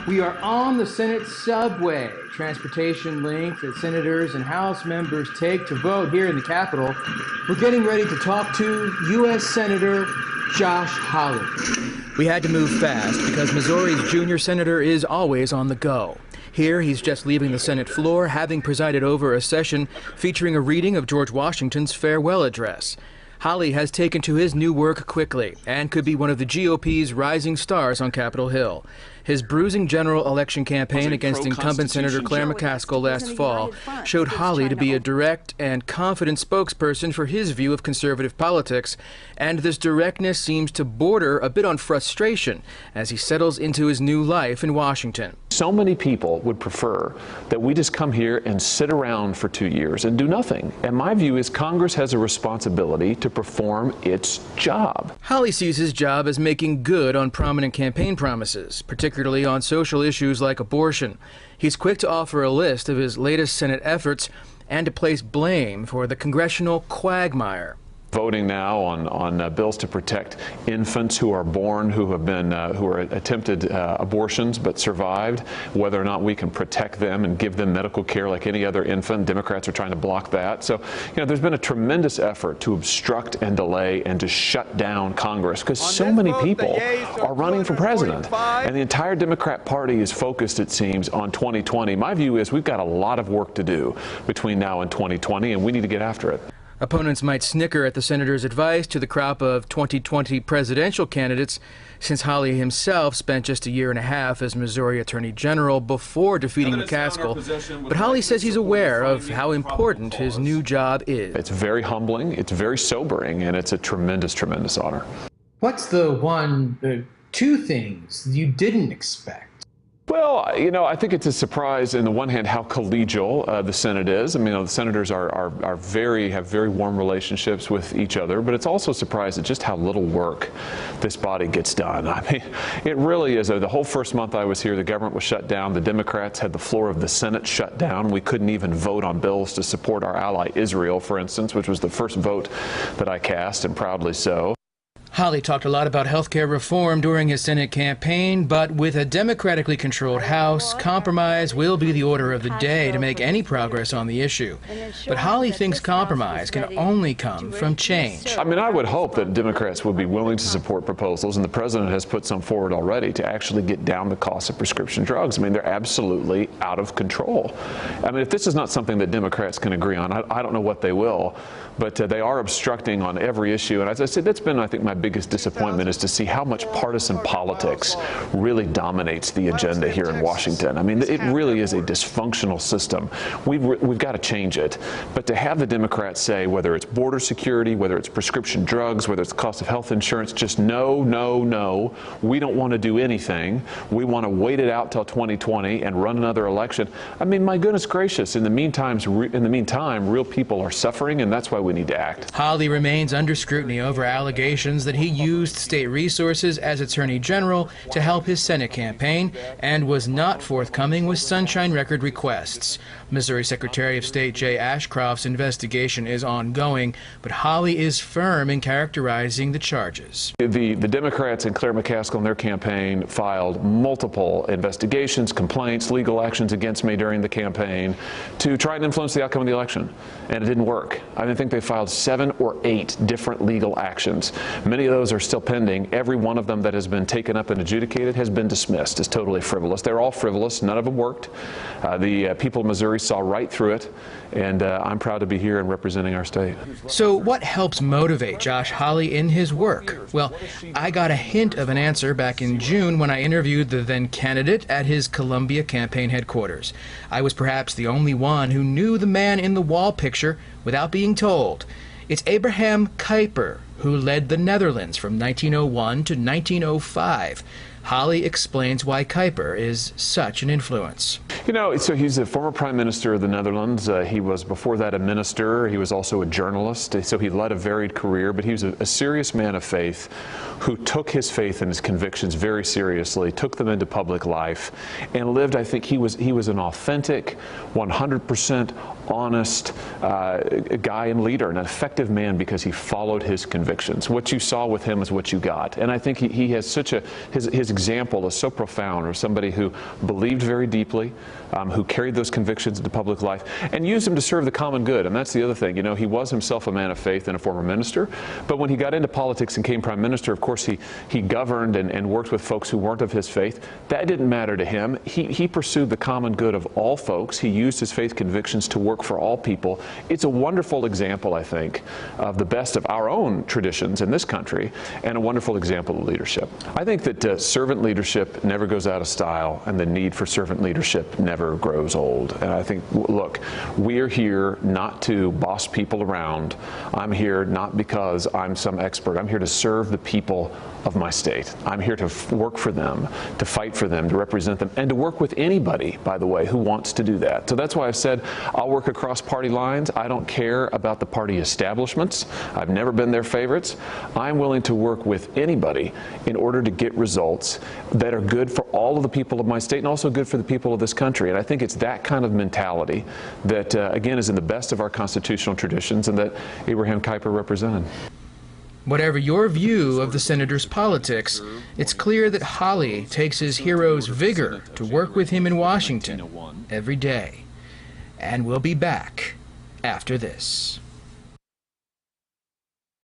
We are on the Senate subway, transportation link that senators and House members take to vote here in the Capitol. We're getting ready to talk to U.S. Senator Josh Hawley. We had to move fast because Missouri's junior senator is always on the go. Here, he's just leaving the Senate floor, having presided over a session featuring a reading of George Washington's farewell address. Hawley has taken to his new work quickly and could be one of the GOP's rising stars on Capitol Hill. His bruising general election campaign against incumbent Senator Claire McCaskill last fall showed Hawley to be a direct and confident spokesperson for his view of conservative politics, and this directness seems to border a bit on frustration as he settles into his new life in Washington. So many people would prefer that we just come here and sit around for 2 years and do nothing. And my view is Congress has a responsibility to perform its job. Hawley sees his job as making good on prominent campaign promises, particularly on social issues like abortion. He's quick to offer a list of his latest Senate efforts and to place blame for the congressional quagmire. Voting now on bills to protect infants who are born who are attempted abortions but survived, whether or not we can protect them and give them medical care like any other infant. Democrats are trying to block that. So, there's been a tremendous effort to obstruct and delay and to shut down Congress because so many people are running for president. And the entire Democrat Party is focused, it seems, on 2020. My view is we've got a lot of work to do between now and 2020, and we need to get after it. Opponents might snicker at the senator's advice to the crop of 2020 presidential candidates, since Hawley himself spent just a year and a half as Missouri Attorney General before defeating McCaskill. But Hawley says he's aware of how important his new job is. It's very humbling, it's very sobering, and it's a tremendous, tremendous honor. What's the two things you didn't expect? Well, I think it's a surprise, on the one hand, how collegial the Senate is. I mean, the senators have very warm relationships with each other, but it's also a surprise at just how little work this body gets done. I mean, it really is. The whole first month I was here, the government was shut down. The Democrats had the floor of the Senate shut down. We couldn't even vote on bills to support our ally Israel, for instance, which was the first vote that I cast, and proudly so. Hawley talked a lot about health care reform during his Senate campaign, but with a democratically controlled House, compromise will be the order of the day to make any progress on the issue. But Hawley thinks compromise can only come from change. I mean, I would hope that Democrats would be willing to support proposals, and the president has put some forward already, to actually get down the cost of prescription drugs. I mean, they're absolutely out of control. I mean, if this is not something that Democrats can agree on, I don't know what they will. But they are obstructing on every issue. And as I said, that's been, I think, my biggest disappointment, is to see how much partisan politics really dominates the agenda here in Washington. I mean, it really is a dysfunctional system. We've got to change it. But to have the Democrats say, whether it's border security, whether it's prescription drugs, whether it's the cost of health insurance, just no, no, no. We don't want to do anything. We want to wait it out till 2020 and run another election. I mean, my goodness gracious, in the meantime, real people are suffering, and that's why we need to act. Hawley remains under scrutiny over allegations that he used state resources as Attorney General to help his Senate campaign and was not forthcoming with sunshine record requests. Missouri Secretary of State Jay Ashcroft's investigation is ongoing, but Hawley is firm in characterizing the charges. The Democrats and Claire McCaskill in their campaign filed multiple investigations, complaints, legal actions against me during the campaign to try and influence the outcome of the election, and it didn't work. I think they filed 7 or 8 different legal actions. Many of those are still pending. Every one of them that has been taken up and adjudicated has been dismissed as totally frivolous. They're all frivolous. None of them worked. The people of Missouri saw right through it, and I'm proud to be here and representing our state. So what helps motivate Josh Hawley in his work? Well, I got a hint of an answer back in June when I interviewed the then candidate at his Columbia campaign headquarters. I was perhaps the only one who knew the man in the wall picture without being told. It's Abraham Kuyper, who led the Netherlands from 1901 to 1905. Hawley explains why Kuyper is such an influence. So he's the former Prime Minister of the Netherlands. He was before that a minister. He was also a journalist. So he led a varied career, but he was a serious man of faith who took his faith and his convictions very seriously, took them into public life, and lived, I think he was an authentic, 100% honest guy and leader, an effective man because he followed his convictions. What you saw with him is what you got. And I think he has his example is so profound, or somebody who believed very deeply, who carried those convictions into public life and used them to serve the common good. And that's the other thing. You know, he was himself a man of faith and a former minister, but when he got into politics and became prime minister, of course, he governed and worked with folks who weren't of his faith. That didn't matter to him. He pursued the common good of all folks. He used his faith convictions to work for all people. It's a wonderful example, I think, of the best of our own traditions in this country, and a wonderful example of leadership. I think that servant leadership never goes out of style, and the need for servant leadership never grows old. And I think, look, we're here not to boss people around. I'm here not because I'm some expert. I'm here to serve the people of my state. I'm here to work for them, to fight for them, to represent them, and to work with anybody, by the way, who wants to do that. So that's why I've said I'll work across party lines. I don't care about the party establishments. I've never been their favorites. I'm willing to work with anybody in order to get results that are good for all of the people of my state and also good for the people of this country. And I think it's that kind of mentality that, again, is in the best of our constitutional traditions and that Abraham Kuyper represented. Whatever your view of the senator's politics, it's clear that Hawley takes his hero's vigor to work with him in Washington every day. And we'll be back after this.